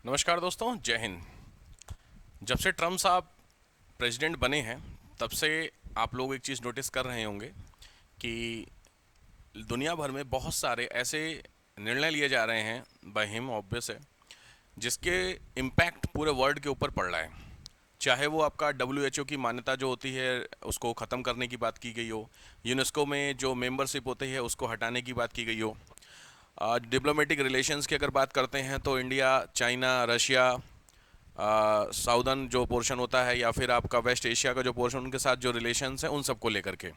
नमस्कार दोस्तों, जय हिंद। जब से ट्रम्प साहब प्रेसिडेंट बने हैं तब से आप लोग एक चीज़ नोटिस कर रहे होंगे कि दुनिया भर में बहुत सारे ऐसे निर्णय लिए जा रहे हैं बाय हिम, ऑब्वियस है, जिसके इम्पैक्ट पूरे वर्ल्ड के ऊपर पड़ रहा है। चाहे वो आपका WHO की मान्यता जो होती है उसको ख़त्म करने की बात की गई हो, यूनेस्को में जो मेंबरशिप होती है उसको हटाने की बात की गई हो, डिप्लोमेटिक रिलेशंस की अगर बात करते हैं तो इंडिया, चाइना, रशिया, साउदर्न जो पोर्शन होता है या फिर आपका वेस्ट एशिया का जो पोर्शन, उनके साथ जो रिलेशंस हैं उन सबको लेकर के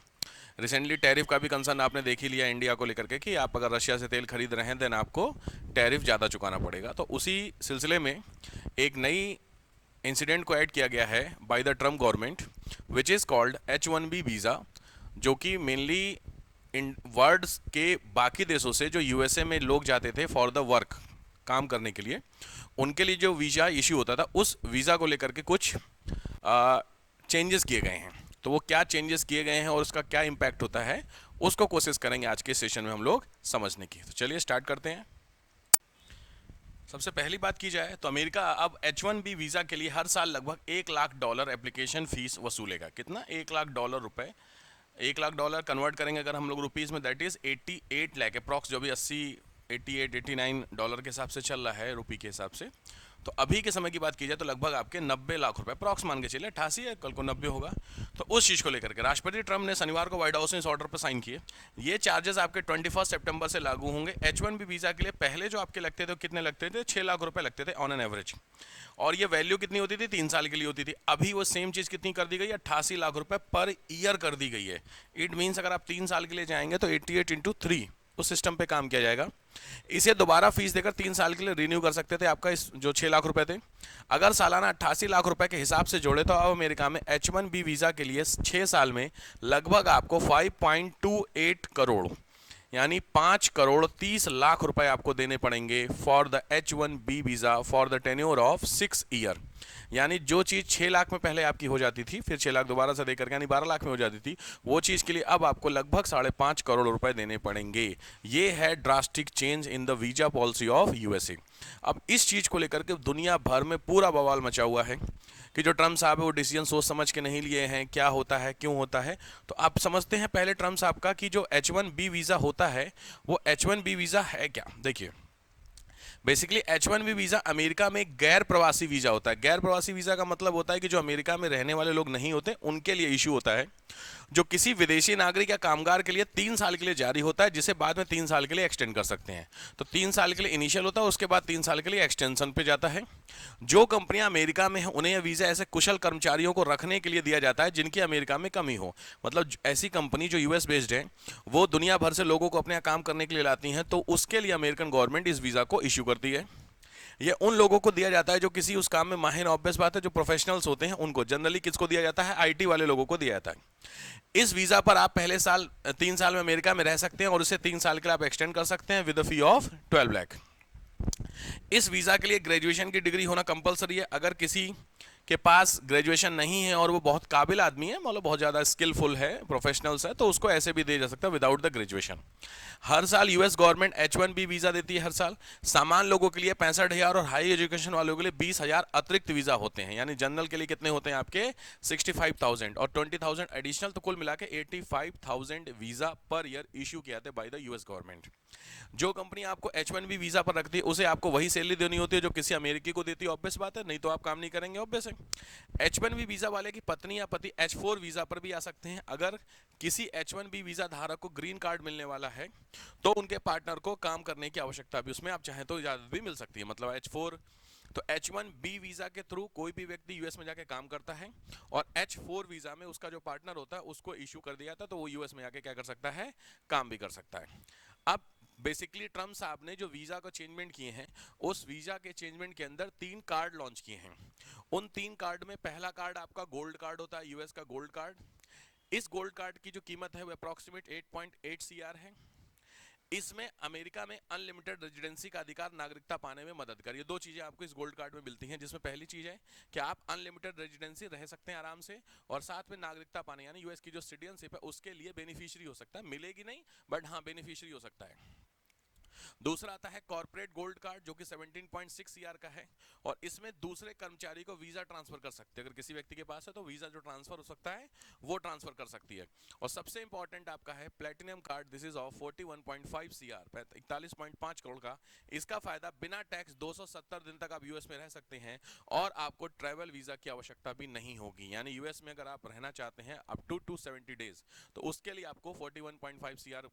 रिसेंटली टैरिफ का भी कंसर्न आपने देख ही लिया इंडिया को लेकर के कि आप अगर रशिया से तेल खरीद रहे हैं देन आपको टैरिफ ज़्यादा चुकाना पड़ेगा। तो उसी सिलसिले में एक नई इंसिडेंट को ऐड किया गया है by the Trump government, which is called H1B visa, जो कि मेनली इन वर्ल्ड के बाकी देशों से जो यूएसए में लोग जाते थे फॉर द वर्क, काम करने के लिए, उनके लिए जो वीज़ा इशू होता था उस वीज़ा को लेकर के कुछ चेंजेस किए गए हैं। तो वो क्या चेंजेस किए गए हैं और उसका क्या इम्पैक्ट होता है उसको कोशिश करेंगे आज के सेशन में हम लोग समझने की। तो चलिए स्टार्ट करते हैं। सबसे पहली बात की जाए तो अमेरिका अब H1B वीज़ा के लिए हर साल लगभग $1 लाख एप्लीकेशन फ़ीस वसूलेगा। कितना? $1 लाख रुपए। $1 लाख कन्वर्ट करेंगे अगर हम लोग रुपीज़ में, दैट इज़ 88 लाख अप्रॉक्स, जो भी 80, 88, $89 के हिसाब से चल रहा है रुपये के हिसाब से। तो अभी के समय की बात की जाए तो लगभग आपके 90 लाख रुपए अप्रॉक्स मान के चलिए, 88 है, कल को 90 होगा। तो उस चीज़ को लेकर के राष्ट्रपति ट्रम्प ने शनिवार को व्हाइट हाउस में इस ऑर्डर पर साइन किए। ये चार्जेस आपके 21 सितंबर से लागू होंगे। H1B वीज़ा के लिए पहले जो आपके लगते थे कितने लगते थे? 6 लाख रुपए लगते थे ऑन एन एवरेज, और ये वैल्यू कितनी होती थी? 3 साल के लिए होती थी। अभी वो सेम चीज़ कितनी कर दी गई है? 88 लाख रुपए पर ईयर कर दी गई है। इट मीन्स अगर आप 3 साल के लिए जाएंगे तो 88 इंटू 3 उस सिस्टम पे काम किया जाएगा। इसे दोबारा फीस देकर 3 साल के लिए रिन्यू कर सकते थे आपका इस जो 6 लाख रुपए थे। अगर सालाना 88 लाख रुपए के हिसाब से जोड़े तो अब अमेरिका में H1B वीज़ा के लिए 6 साल में लगभग आपको 5.28 करोड़, यानी 5 करोड़ 30 लाख रुपए आपको देने पड़ेंगे for the H1B visa for the tenure of 6 year. यानी जो चीज़ 6 लाख में पहले आपकी हो जाती थी, फिर 6 लाख दोबारा से देकर के यानी 12 लाख में हो जाती थी, वो चीज़ के लिए अब आपको लगभग 5.5 करोड़ रुपए देने पड़ेंगे। ये है drastic change in the visa policy of USA. अब इस चीज़ को लेकर के दुनिया भर में पूरा बवाल मचा हुआ है कि जो ट्रम्प साहब है वो डिसीजन सोच समझ के नहीं लिए हैं, क्या होता है, क्यों होता है। तो आप समझते हैं पहले ट्रम्प साहब का कि जो H1B वीज़ा होता है वो H1B वीज़ा है क्या। देखिए, बेसिकली H1B वीज़ा अमेरिका में एक गैर प्रवासी वीज़ा होता है। गैर प्रवासी वीज़ा का मतलब होता है कि जो अमेरिका में रहने वाले लोग नहीं होते उनके लिए इशू होता है, जो किसी विदेशी नागरिक या कामगार के लिए 3 साल के लिए जारी होता है, जिसे बाद में 3 साल के लिए एक्सटेंड कर सकते हैं। तो 3 साल के लिए इनिशियल होता है, उसके बाद 3 साल के लिए एक्सटेंशन पे जाता है। जो कंपनियां अमेरिका में हैं उन्हें यह वीज़ा ऐसे कुशल कर्मचारियों को रखने के लिए दिया जाता है जिनकी अमेरिका में कमी हो। मतलब ऐसी कंपनी जो यूएस बेस्ड है वो दुनिया भर से लोगों को अपने यहाँ काम करने के लिए लाती हैं, तो उसके लिए अमेरिकन गवर्नमेंट इस वीज़ा को इशू करती है। ये उन लोगों को दिया जाता है जो किसी उस काम में माहिर, ऑब्वियस बात है, जो प्रोफेशनल्स होते हैं उनको। जनरली किसको दिया जाता है? आईटी वाले लोगों को दिया जाता है। इस वीज़ा पर आप पहले साल 3 साल में अमेरिका में रह सकते हैं और उसे 3 साल के लिए आप एक्सटेंड कर सकते हैं with a fee of 12 lakh. इस वीज़ा के लिए ग्रेजुएशन की डिग्री होना कंपलसरी है। अगर किसी के पास ग्रेजुएशन नहीं है और वो बहुत काबिल आदमी है, मतलब बहुत ज़्यादा स्किलफुल है, प्रोफेशनल्स है, तो उसको ऐसे भी दिया जा सकता है विदाउट द ग्रेजुएशन। हर साल यूएस गवर्नमेंट H1B वीज़ा देती है हर साल। सामान्य लोगों के लिए 65,000 और हाई एजुकेशन वालों के लिए 20,000 अतिरिक्त वीज़ा होते हैं। यानी जनरल के लिए कितने होते हैं आपके? 65,000 और 20,000 एडिशनल, तो कुल मिला के 85,000 वीज़ा पर ईयर इशू किए जाते हैं बाय द यूएस गवर्नमेंट। जो कंपनी आपको H1B वीज़ा पर रखती है उसे आपको वही सैलरी देनी होती है जो किसी अमेरिकी को देती है, ऑब्वियस बात है, नहीं तो आप काम नहीं करेंगे, ऑब्वियस है। H1B वीज़ा वाले की पत्नी या पति H4 वीज़ा पर भी आ सकते हैं। अगर किसी H1B वीज़ा धारक को ग्रीन कार्ड मिलने वाला है तो उनके पार्टनर को काम करने की आवश्यकता भी उसमें आप चाहें तो इजाज़त भी मिल सकती है। मतलब H4, तो H1B वीज़ा के थ्रू कोई भी व्यक्ति यूएस में जाके काम करता है और H4 वीज़ा में उसका जो पार्टनर होता है उसको इशू कर दिया जाता है, तो वो यूएस में जाके क्या कर सकता है? काम भी कर सकता है। अब बेसिकली ट्रम्प साहब ने जो वीज़ा को चेंजमेंट किए हैं, उस वीज़ा के चेंजमेंट के अंदर 3 कार्ड लॉन्च किए हैं। उन 3 कार्ड में पहला कार्ड आपका गोल्ड कार्ड होता है, यूएस का गोल्ड कार्ड। इस गोल्ड कार्ड की जो कीमत है वो अप्रॉक्सीमेट 8.8 CR है। इसमें अमेरिका में अनलिमिटेड रेजिडेंसी का अधिकार, नागरिकता पाने में मदद कर। ये 2 चीज़ें आपको इस गोल्ड कार्ड में मिलती हैं, जिसमें पहली चीज़ है कि आप अनलिमिटेड रेजिडेंसी रह सकते हैं आराम से, और साथ में नागरिकता पाने यानी यूएस की जो सिटीजनशिप है उसके लिए बेनिफिशियरी हो सकता है। मिलेगी नहीं, बट हाँ बेनिफिशियरी हो सकता है। दूसरा आता है कॉर्पोरेट गोल्ड कार्ड जो कि 17.6 सीआर का है, और इसमें दूसरे कर्मचारी को वीजा ट्रांसफर कर सकते हैं। अगर किसी व्यक्ति के पास है तो वीजा जो ट्रांसफर हो सकता है वो ट्रांसफर कर सकती है। और सबसे इंपॉर्टेंट आपका है platinum card, this is of 41.5 CR, 41.5 crore का। इसका फायदा बिना टैक्स 270 दिन तक आप यूएस में रह सकते हैं और आपको ट्रैवल वीजा की आवश्यकता भी नहीं होगी। यानी यूएस में अगर आप रहना चाहते हैं अप टू 270 डेज, तो उसके लिए आपको 41.5 सीआर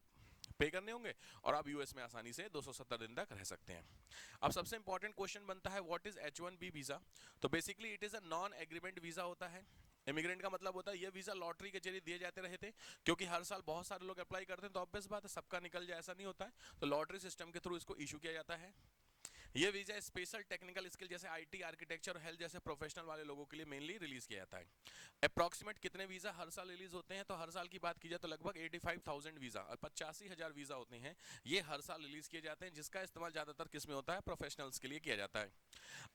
पे करने होंगे और आप यूएस में आसानी से 270 दिन तक रह सकते हैं। अब सबसे इंपॉर्टेंट क्वेश्चन बनता है व्हाट इज H1B वीजा। तो basically it is a non agreement visa होता है। इमिग्रेंट का मतलब होता है ये वीजा लॉटरी के जरिए दिए जाते रहे थे, क्योंकि हर साल बहुत सारे लोग अप्लाई करते हैं, तो ऑब्वियस बात है सबका निकल जाए ऐसा नहीं होता है, तो लॉटरी सिस्टम के थ्रू इसको इशू किया जाता है। ये वीजा स्पेशल टेक्निकल स्किल जैसे आईटी, आर्किटेक्चर और हेल्थ जैसे प्रोफेशनल वाले लोगों के लिए मेनली रिलीज किया जाता है। अप्रॉक्सीमेट कितने वीजा हर साल रिलीज होते हैं, तो हर साल की बात की जाए तो लगभग 85,000 वीजा और 85,000 वीजा होते हैं, ये हर साल रिलीज किए जाते हैं, जिसका इस्तेमाल ज्यादातर किस में होता है, प्रोफेशनल्स के लिए किया जाता है।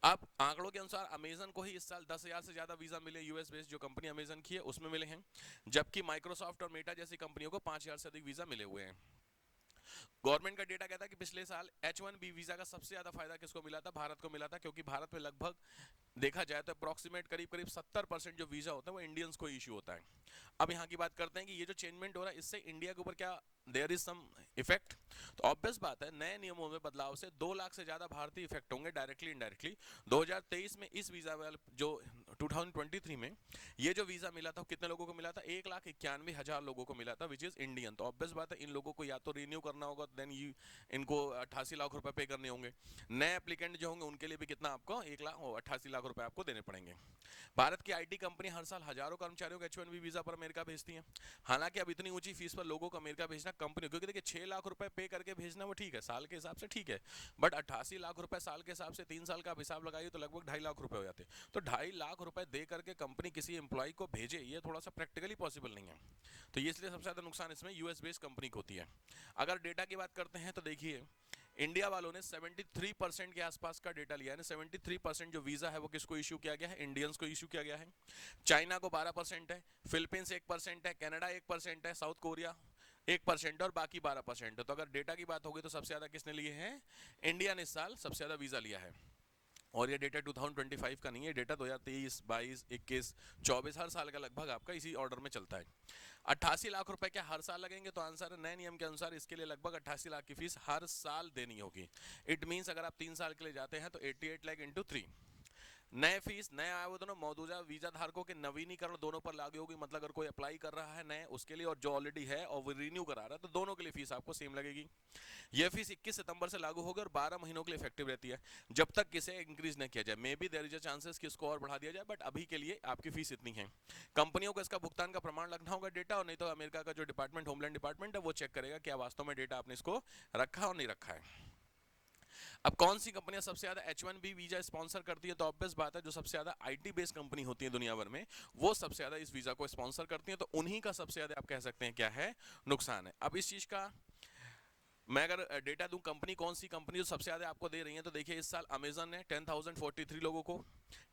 अब आंकड़ों के अनुसार अमेजन को ही इस साल 10,000 से ज्यादा वीजा मिले, यूएस बेस्ड जो कंपनी अमेजन की है उसमें मिले हैं, जबकि माइक्रोसॉफ्ट और मेटा जैसी कंपनियों को 5,000 से अधिक वीजा मिले हुए हैं। गवर्नमेंट का डेटा कहता है कि पिछले साल H1B वीजा का सबसे ज्यादा फायदा किसको मिला था, भारत को मिला था, क्योंकि भारत में लगभग देखा जाए तो अप्रॉक्सीमेट करीब करीब 70% जो वीजा होता है वो इंडियंस को इश्यू होता है। अब यहाँ की बात करते हैं कि ये जो चेंजमेंट हो रहा है इससे इंडिया के ऊपर क्या देयर इज सम इफेक्ट। तो ऑब्वियस बात है नए नियमों में बदलाव से 2 लाख से ज्यादा भारतीय इफेक्ट होंगे डायरेक्टली इनडायरेक्टली। 2023 में इस वीजा जो 2023 में ये जो वीजा मिला था कितने लोगों को मिला था, 1,91,000 लोगों को मिला था विच इज इंडियन। तो ऑब्वियस बात है इन लोगों को या तो रिन्यू करना होगा, देन इनको 88 लाख रुपए पे करने होंगे। नए एप्लीकेंट जो होंगे उनके लिए भी कितना आपको 1,88 लाख रुपए आपको देने पड़ेंगे। भारत की आईटी कंपनी हर साल हजारों कर्मचारियों को H1B वीजा पर अमेरिका भेजती हैं। हालांकि अब इतनी ऊंची फीस पर लोगों को अमेरिका भेजना कंपनी, क्योंकि देखिए 6 लाख रुपए पे करके भेजना वो ठीक है, साल के हिसाब से ठीक है, बट 88 लाख रुपए साल के हिसाब से 3 साल का आप हिसाब लगाइए तो लगभग 2.5 लाख रुपए हो जाते। तो 2.5 लाख रुपए दे करके कंपनी किसी एम्प्लॉय को भेजे, ये थोड़ा सा प्रैक्टिकली पॉसिबल नहीं है। तो ये इसलिए सबसे ज्यादा नुकसान इसमें यूएस बेस्ड कंपनी को होती है। अगर डेटा की बात करते हैं तो देखिए इंडिया वालों ने 73% के आसपास का डेटा लिया है। 73% जो वीजा है वो किसको इशू किया गया है, इंडियंस को इशू किया गया है। चाइना को 12% है, फिलीपींस 1% है, कनाडा 1% है, साउथ कोरिया 1% और बाकी 12% है। तो अगर डेटा की बात होगी तो सबसे ज्यादा किसने लिए हैं, इंडिया ने इस साल सबसे ज्यादा वीजा लिया है। और ये डेटा 2025 का नहीं है, डेटा 2023, 22, 21, 24 हर साल का लगभग आपका इसी ऑर्डर में चलता है। 88 लाख रुपए क्या हर साल लगेंगे, तो आंसर है नए नियम के अनुसार इसके लिए लगभग 88 लाख की फीस हर साल देनी होगी। इट मींस अगर आप 3 साल के लिए जाते हैं तो 88 लाख इंटू 3। नए फीस नए आवेदनों मौजूदा वीजा धारकों के नवीनीकरण दोनों पर लागू होगी। मतलब अगर कोई अप्लाई कर रहा है नए उसके लिए और जो ऑलरेडी है और वो रिन्यू करा रहा है तो दोनों के लिए फीस आपको सेम लगेगी। यह फीस 21 सितंबर से लागू होगी और 12 महीनों के लिए इफेक्टिव रहती है, जब तक किसे इंक्रीज न किया जाए। Maybe there is a chances कि इसको और बढ़ा दिया जाए, बट अभी के लिए आपकी फीस इतनी है। कंपनियों को इसका भुगतान का प्रमाण लगना होगा डेटा, और नहीं तो अमेरिका का जो डिपार्टमेंट होमलैंड डिपार्टमेंट है वो चेक करेगा क्या वास्तव में डेटा आपने इसको रखा और नहीं रखा है। अब कौन सी कंपनियां सबसे ज्यादा H1B वीजा स्पॉन्सर करती है, तो ऑब्वियस बात है जो सबसे ज्यादा आईटी बेस्ड कंपनी होती है दुनिया भर में वो सबसे ज्यादा इस वीजा को स्पॉन्सर करती है। तो उन्हीं का सबसे ज्यादा आप कह सकते हैं क्या है, नुकसान है। अब इस चीज का मैं अगर डेटा दूं कंपनी कौन सी कंपनी जो सबसे ज्यादा आपको दे रही है, तो देखिए इस साल अमेजन ने 10,043 लोगों को,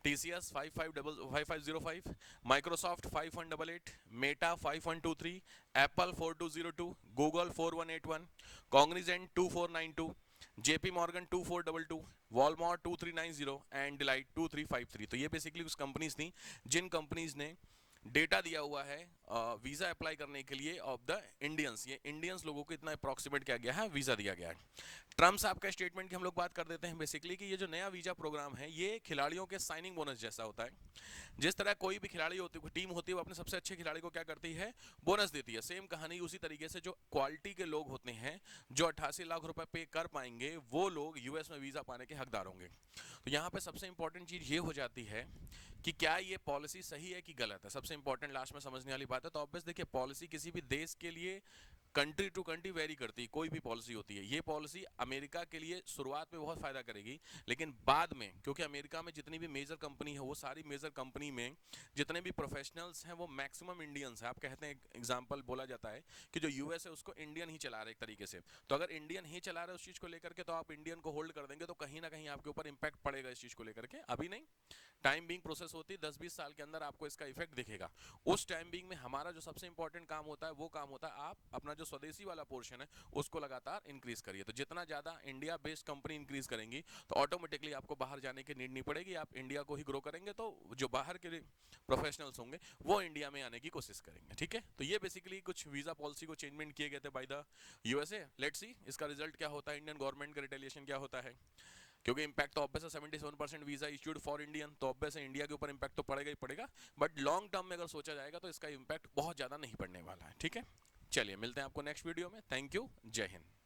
TCS 5505, Microsoft 5188, Meta 5123, Apple 4202, Google 4181, Cognizant 2492, JP Morgan 2422, Walmart 2390 and delight 2353। तो ये बेसिकली कुछ कंपनीज थी जिन कंपनीज ने डेटा दिया हुआ है वीजा अप्लाई करने के लिए ऑफ द इंडियंस। ये इंडियंस लोगों को इतना अप्रॉक्सीमेट किया गया है, वीजा दिया गया है। ट्रम्प साहब का स्टेटमेंट की हम लोग बात कर देते हैं बेसिकली कि ये जो नया वीजा प्रोग्राम है ये खिलाड़ियों के साइनिंग बोनस जैसा होता है। जिस तरह कोई भी खिलाड़ी होती है, टीम होती है, वो अपने सबसे अच्छे खिलाड़ी को क्या करती है, बोनस देती है। सेम कहानी उसी तरीके से जो क्वालिटी के लोग होते हैं जो 88 लाख रुपए पे कर पाएंगे वो लोग यूएस में वीजा पाने के हकदार होंगे। तो यहाँ पे सबसे इंपॉर्टेंट चीज ये हो जाती है कि क्या ये पॉलिसी सही है कि गलत है। सबसे इंपॉर्टेंट लास्ट में समझने वाली बात है। तो ऑब्वियस देखिए पॉलिसी किसी भी देश के लिए कंट्री टू कंट्री वेरी करती है, कोई भी पॉलिसी होती है। ये पॉलिसी अमेरिका के लिए शुरुआत में बहुत फायदा करेगी, लेकिन बाद में क्योंकि अमेरिका में जितनी भी मेजर कंपनी है वो सारी मेजर कंपनी में जितने भी प्रोफेशनल्स हैं वो मैक्सिमम इंडियंस हैं। आप कहते हैं एग्जांपल बोला जाता है कि जो यूएस है उसको इंडियन ही चला रहे एक तरीके से। तो अगर इंडियन ही चला रहे उस चीज को लेकर के तो आप इंडियन को होल्ड कर देंगे तो कहीं ना कहीं आपके ऊपर इंपैक्ट पड़ेगा इस चीज को लेकर के। अभी नहीं, टाइम बिंग प्रोसेस होती है, 10-20 साल के अंदर आपको इसका इफेक्ट दिखेगा। उस टाइम बिंग में हमारा जो सबसे इंपॉर्टेंट काम होता है वो काम होता है आप अपना जो स्वदेशी वाला पोर्शन है उसको लगातार इंक्रीज करिए। तो जितना ज़्यादा इंडिया बेस्ड कंपनी इंक्रीज करेंगी तो ऑटोमेटिकली आपको बाहर जाने की नीड नहीं पड़ेगी, आप इंडिया को ही ग्रो करेंगे, तो जो बाहर के प्रोफेशनल्स होंगे वो इंडिया में आने की कोशिश करेंगे। ठीक है, तो ये बेसिकली कुछ वीज़ा पॉलिसी को चेंजमेंट किए गए थे by the USA. Let's see इसका रिजल्ट क्या होता है, इंडियन गवर्नमेंट का रिटेलिएशन क्या होता है, क्योंकि इंपैक्ट तो ऑब्वियस है, 77% वीजा इश्यूड फॉर इंडियन, तो ऑब्वियस है इंडिया के ऊपर इंपैक्ट तो पड़ेगा ही पड़ेगा, बट लॉन्ग टर्म में अगर सोचा जाएगा तो इसका इंपैक्ट बहुत ज़्यादा नहीं पड़ने वाला है। ठीक है, चलिए मिलते हैं आपको नेक्स्ट वीडियो में। थैंक यू, जय हिंद।